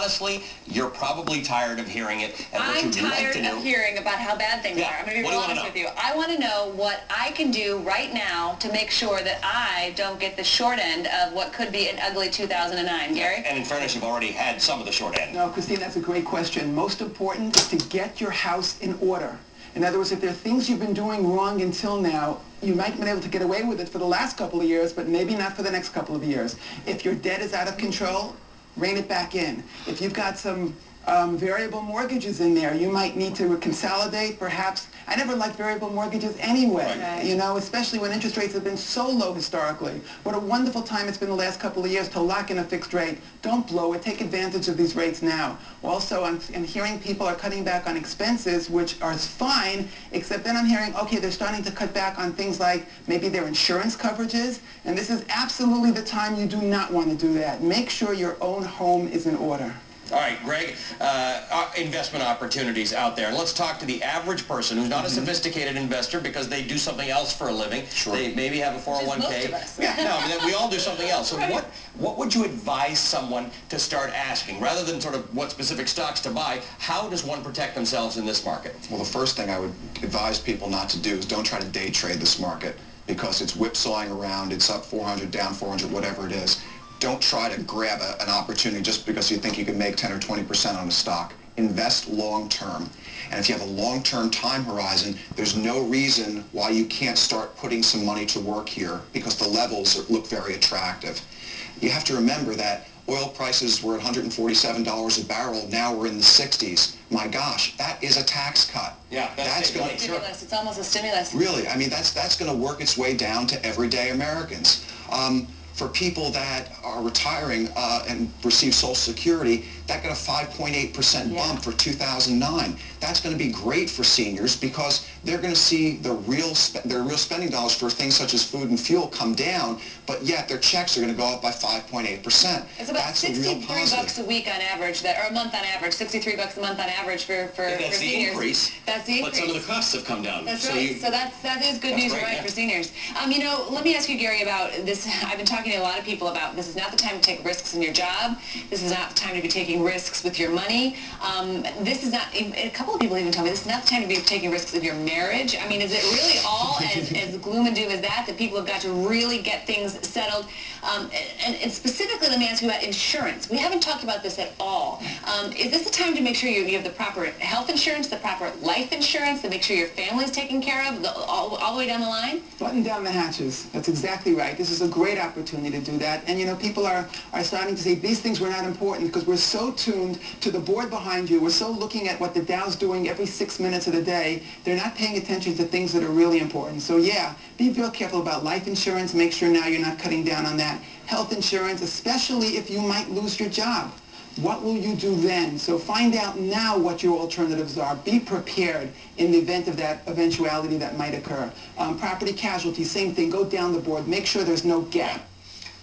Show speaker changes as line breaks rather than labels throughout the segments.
honestly, you're probably tired of hearing it. And what
I'm
you'd like
tired
to do,
of hearing about how bad things are. I'm going to be real honest with you. I want to know what I can do right now to make sure that I don't get the short end of what could be an ugly 2009. Gary?
And in fairness, you've already had some of the short end.
No, Christine, that's a great question. Most important is to get your house in order. In other words, if there are things you've been doing wrong until now, you might have been able to get away with it for the last couple of years, but maybe not for the next couple of years. If your debt is out of control, rein it back in. If you've got some variable mortgages in there, you might need to consolidate, perhaps. I never liked variable mortgages anyway,
right.
You know, especially when interest rates have been so low historically. What a wonderful time it's been the last couple of years to lock in a fixed rate. Don't blow it. Take advantage of these rates now. Also, I'm hearing people are cutting back on expenses, which are fine, except then I'm hearing, okay, they're starting to cut back on things like maybe their insurance coverages, and this is absolutely the time you do not want to do that. Make sure your own home is in order.
All right, Greg, investment opportunities out there. And let's talk to the average person who's not a sophisticated investor because they do something else for a living.
Sure.
They maybe have a 401k.
Most of us.
Yeah, no, I mean, we all do something else. So
Right.
what would you advise someone to start asking? Rather than sort of what specific stocks to buy, how does one protect themselves in this market?
Well, the first thing I would advise people not to do is don't try to day trade this market because it's whipsawing around. It's up 400, down 400, whatever it is. Don't try to grab an opportunity just because you think you can make 10 or 20% on a stock. Invest long term. And if you have a long-term time horizon, there's no reason why you can't start putting some money to work here because the levels look very attractive. You have to remember that oil prices were at $147 a barrel. Now we're in the 60s. My gosh, that is a tax cut.
Yeah, that's
It's a stimulus. It's almost a stimulus.
Really, I mean, that's going to work its way down to everyday Americans. For people that are retiring and receive Social Security, that got a 5.8% bump for 2009. That's going to be great for seniors because they're going to see their real spending dollars for things such as food and fuel come down, but yet their checks are going to go up by 5.8%.
It's about
That's a real
$63 a week on average, or a month on average, $63 a month on average for
that's the
seniors.
increase.
That's the increase.
But some of the costs have come down.
That's
so
right. So that is good news,
great,
right,
yeah.
for seniors. You know, let me ask you, Gary, about this. I've been talking to a lot of people about this is not the time to take risks in your job. This is not the time to be taking risks with your money. This is not, a couple of people even tell me this is not the time to be taking risks in your marriage. I mean, is it really all as gloom and doom as that people have got to really get things settled? And specifically, let me ask you about insurance. We haven't talked about this at all. Is this the time to make sure you have the proper health insurance, the proper life insurance, to make sure your family's taken care of all the way down the line?
Button down the hatches. That's exactly right. This is a great opportunity to do that. And, you know, people are starting to say these things were not important because we're so tuned to the board behind you. We're so looking at what the Dow's doing every 6 minutes of the day. They're not paying attention to things that are really important. So, yeah, be real careful about life insurance. Make sure now you're not cutting down on that. Health insurance, especially if you might lose your job. What will you do then? So find out now what your alternatives are. Be prepared in the event of that eventuality that might occur. Property casualty, same thing. Go down the board. Make sure there's no gap.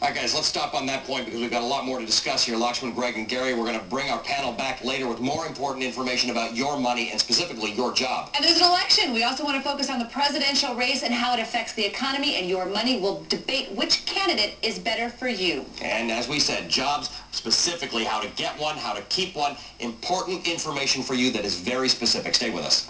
All right, guys, let's stop on that point because we've got a lot more to discuss here. Lakshman, Greg, and Gary, we're going to bring our panel back later with more important information about your money and specifically your job.
And there's an election. We also want to focus on the presidential race and how it affects the economy and your money. We'll debate which candidate is better for you.
And as we said, jobs, specifically how to get one, how to keep one, important information for you that is very specific. Stay with us.